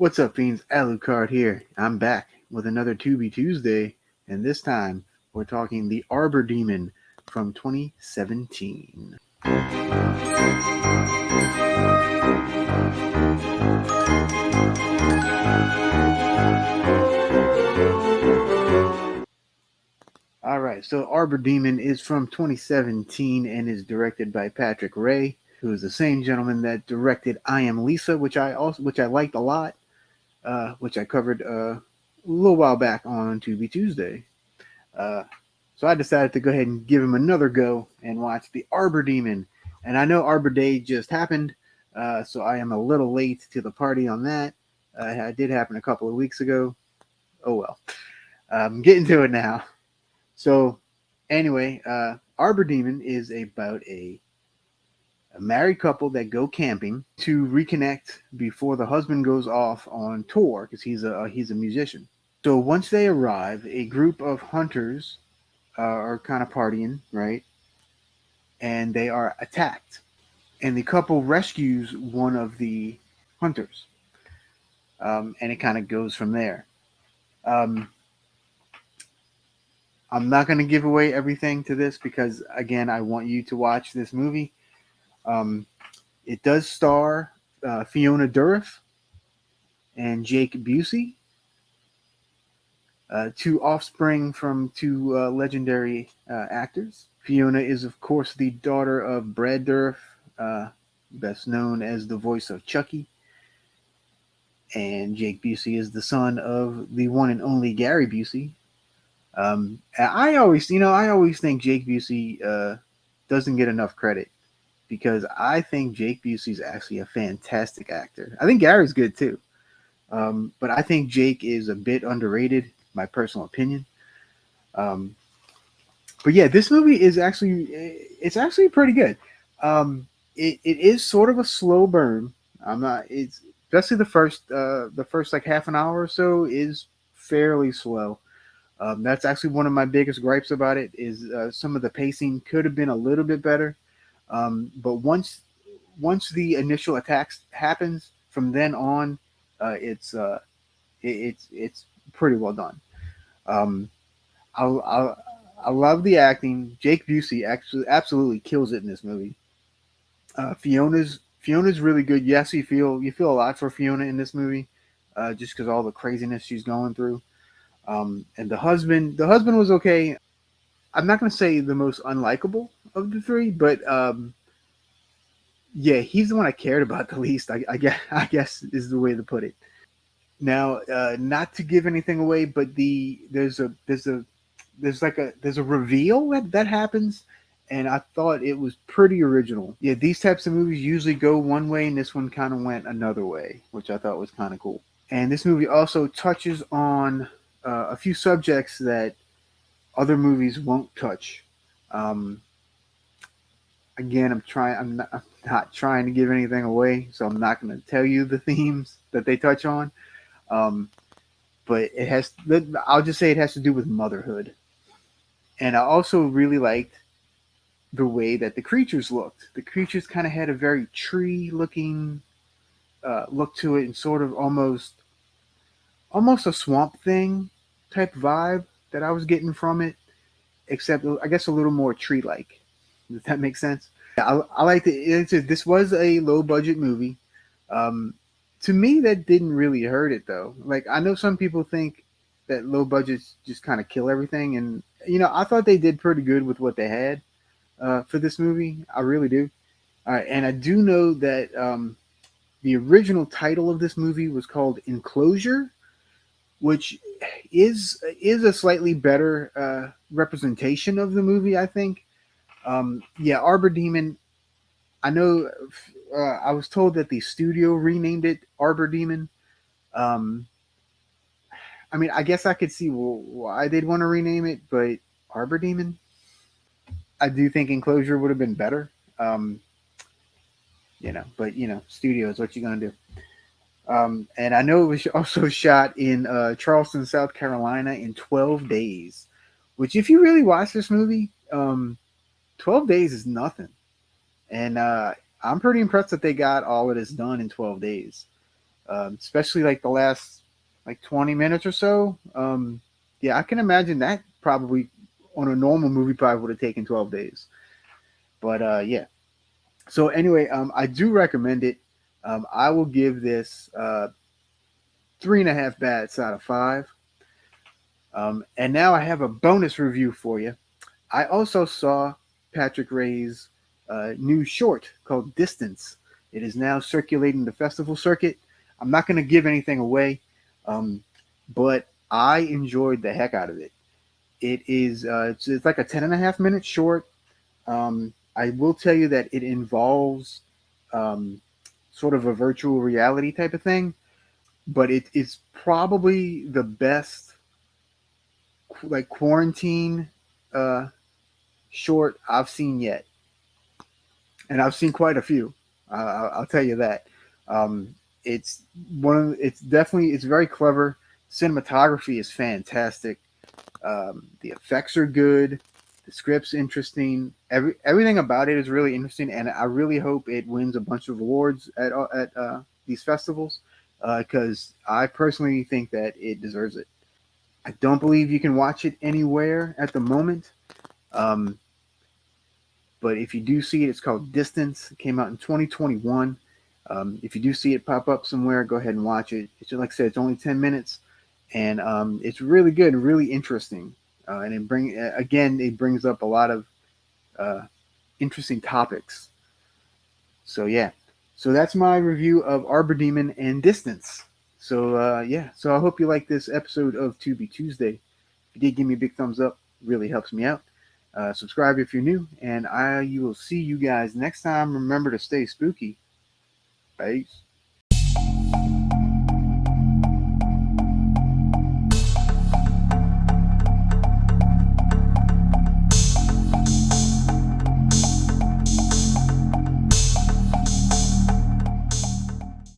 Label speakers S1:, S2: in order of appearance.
S1: What's up, fiends? Alucard here. I'm back with another Tubi Tuesday, and this time we're talking the Arbor Demon from 2017. Alright, so Arbor Demon is from 2017 and is directed by Patrick Ray, who is the same gentleman that directed I Am Lisa, which I liked a lot, which I covered a little while back on Tubi Tuesday. So I decided to go ahead and give him another go and watch the Arbor Demon. And I know Arbor Day just happened, so I am a little late to the party on that. It did happen a couple of weeks ago. Oh well. I'm getting to it now. So anyway, Arbor Demon is about a married couple that go camping to reconnect before the husband goes off on tour because he's a musician. So once they arrive, a group of hunters are kind of partying, right? And they are attacked. And the couple rescues one of the hunters. And it kind of goes from there. I'm not going to give away everything to this because, again, I want you to watch this movie. It does star Fiona Dourif and Jake Busey, two offspring from two legendary actors. Fiona is, of course, the daughter of Brad Dourif, best known as the voice of Chucky. And Jake Busey is the son of the one and only Gary Busey. I always think Jake Busey doesn't get enough credit because I think Jake Busey is actually a fantastic actor. I think Gary's good too, but I think Jake is a bit underrated, my personal opinion. But yeah, this movie is actually pretty good. It is sort of a slow burn. It's especially the first like half an hour or so is fairly slow. That's actually one of my biggest gripes about it is some of the pacing could have been a little bit better. But once the initial attacks happens, from then on, it's pretty well done. I love the acting. Jake Busey actually absolutely kills it in this movie. Fiona's really good. Yes, you feel a lot for Fiona in this movie, just because all the craziness she's going through. And the husband was okay. I'm not going to say the most unlikable of the three, but yeah, he's the one I cared about the least. I guess is the way to put it. Now, not to give anything away, but there's a reveal that happens, and I thought it was pretty original. Yeah, these types of movies usually go one way, and this one kind of went another way, which I thought was kind of cool. And this movie also touches on a few subjects that other movies won't touch. Um, Again, I'm not trying to give anything away, so I'm not going to tell you the themes that they touch on. Um, but I'll just say it has to do with motherhood. And I also really liked the way that the creatures looked. The creatures kind of had a very tree-looking look to it, and sort of almost a Swamp Thing type vibe that I was getting from it, except I guess a little more tree-like. Does that make sense? Yeah, I liked it. This was a low-budget movie. To me, that didn't really hurt it though. Like I know some people think that low budgets just kind of kill everything, and I thought they did pretty good with what they had for this movie. I really do. All right, and I do know that the original title of this movie was called Enclosure, which is a slightly better representation of the movie, I think. Yeah, Arbor Demon. I know. I was told that the studio renamed it Arbor Demon. Um, I mean, I guess I could see why they'd want to rename it, but Arbor Demon. I do think Enclosure would have been better. Um, but studio is what you're gonna do. And I know it was also shot in Charleston, South Carolina, in 12 days. Which, if you really watch this movie, 12 days is nothing. And I'm pretty impressed that they got all of this done in 12 days. especially like the last like 20 minutes or so. Yeah, I can imagine that probably on a normal movie probably would have taken 12 days. But yeah. So anyway, I do recommend it. I will give this 3.5 bats out of 5. And now I have a bonus review for you. I also saw Patrick Ray's new short called Distance. It is now circulating the festival circuit. I'm not going to give anything away, but I enjoyed the heck out of it. It is it's like a 10.5 minute short. I will tell you that it involves um, sort of a virtual reality type of thing, but it's probably the best like quarantine uh, short I've seen yet, and I've seen quite a few. I'll tell you that. Um, it's it's definitely it's very clever. Cinematography is fantastic. The effects are good. The script's interesting. Everything about it is really interesting, and I really hope it wins a bunch of awards at these festivals because I personally think that it deserves it. I don't believe you can watch it anywhere at the moment. Um, but if you do see it, it's called Distance. It came out in 2021. If you do see it pop up somewhere, go ahead and watch it. It's like I said, it's only 10 minutes, and it's really good, really interesting. And it brings up a lot of uh, interesting topics. So yeah, so that's my review of Arbor Demon and Distance. So yeah, so I hope you like this episode of Tubi Tuesday. If you did, give me a big thumbs up. Really helps me out. Subscribe if you're new, and I will see you guys next time. Remember to stay spooky. Peace.